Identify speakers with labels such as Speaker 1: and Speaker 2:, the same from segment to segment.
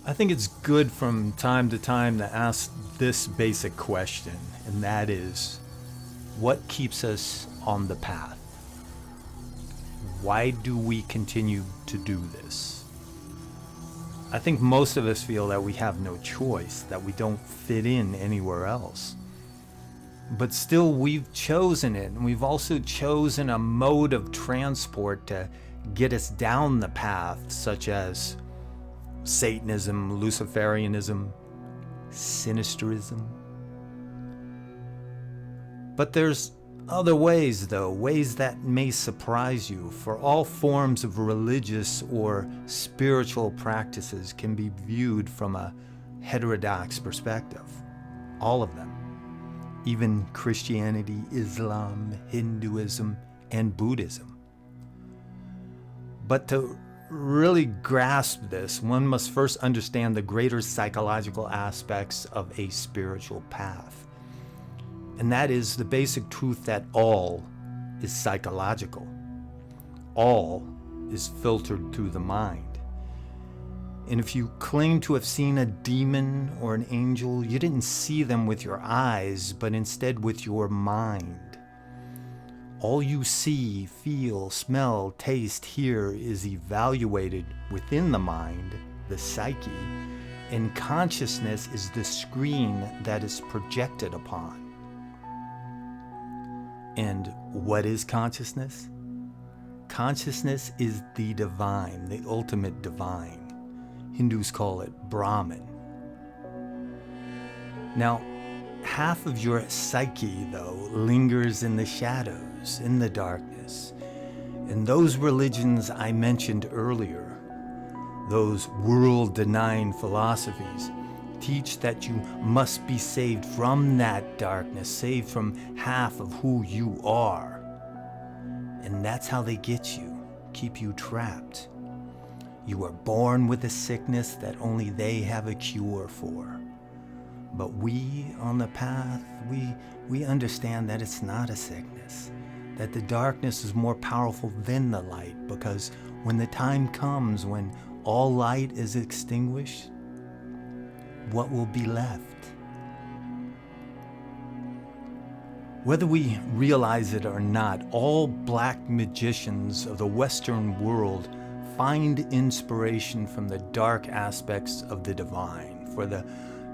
Speaker 1: I think it's good from time to time to ask this basic question, and that is, what keeps us on the path? Why do we continue to do this? I think most of us feel that we have no choice, that we don't fit in anywhere else. But still, we've chosen it, and we've also chosen a mode of transport to get us down the path, such as Satanism, Luciferianism, sinisterism. But there's other ways, though, ways that may surprise you, for all forms of religious or spiritual practices can be viewed from a heterodox perspective. All of them. Even Christianity, Islam, Hinduism, and Buddhism. But to really grasp this, one must first understand the greater psychological aspects of a spiritual path. And that is the basic truth that all is psychological. All is filtered through the mind. And if you claim to have seen a demon or an angel, you didn't see them with your eyes, but instead with your mind. All you see, feel, smell, taste, hear is evaluated within the mind, the psyche, and consciousness is the screen that is projected upon. And what is consciousness? Consciousness is the divine, the ultimate divine. Hindus call it Brahman. Now, half of your psyche, though, lingers in the shadows, in the darkness. And those religions I mentioned earlier, those world-denying philosophies, teach that you must be saved from that darkness, saved from half of who you are. And that's how they get you, keep you trapped. You are born with a sickness that only they have a cure for. But we on the path, we understand that it's not a sickness, that the darkness is more powerful than the light, because when the time comes when all light is extinguished, what will be left? Whether we realize it or not, all black magicians of the Western world find inspiration from the dark aspects of the divine, for the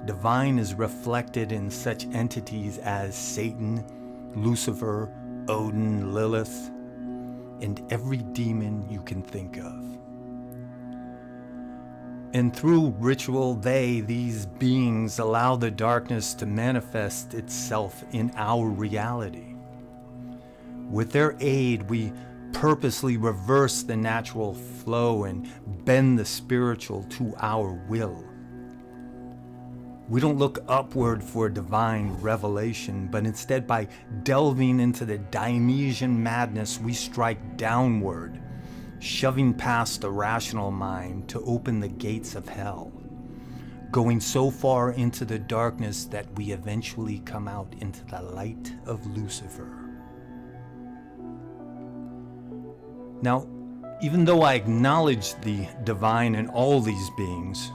Speaker 1: divine is reflected in such entities as Satan, Lucifer, Odin, Lilith, and every demon you can think of. And through ritual, these beings, allow the darkness to manifest itself in our reality. With their aid, we purposely reverse the natural flow and bend the spiritual to our will. We don't look upward for divine revelation, but instead by delving into the Dionysian madness, we strike downward, shoving past the rational mind to open the gates of hell, going so far into the darkness that we eventually come out into the light of Lucifer. Now, even though I acknowledge the divine in all these beings,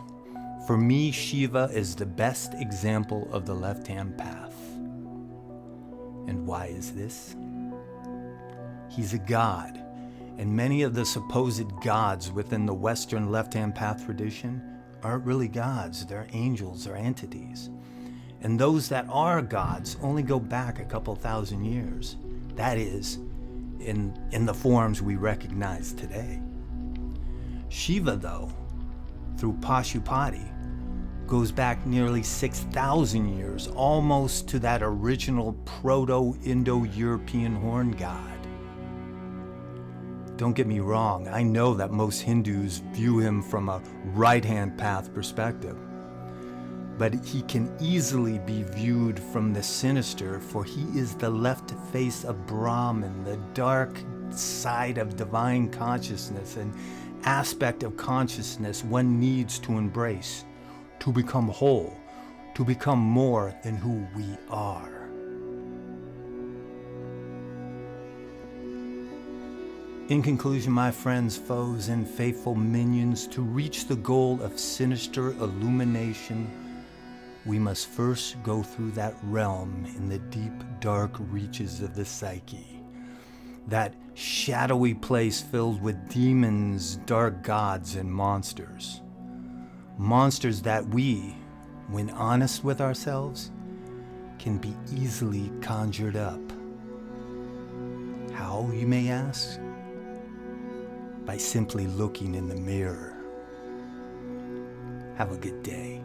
Speaker 1: for me, Shiva is the best example of the left-hand path. And why is this? He's a god, and many of the supposed gods within the Western left-hand path tradition aren't really gods, they're angels or entities. And those that are gods only go back a couple thousand years. That is, in the forms we recognize today. Shiva, though, through Pashupati, goes back nearly 6,000 years, almost to that original Proto-Indo-European horn god. Don't get me wrong, I know that most Hindus view him from a right-hand path perspective, but he can easily be viewed from the sinister, for he is the left face of Brahman, the dark side of divine consciousness, an aspect of consciousness one needs to embrace, to become whole, to become more than who we are. In conclusion, my friends, foes, and faithful minions, to reach the goal of sinister illumination, we must first go through that realm in the deep, dark reaches of the psyche. That shadowy place filled with demons, dark gods, and monsters. Monsters that we, when honest with ourselves, can be easily conjured up. How, you may ask? By simply looking in the mirror. Have a good day.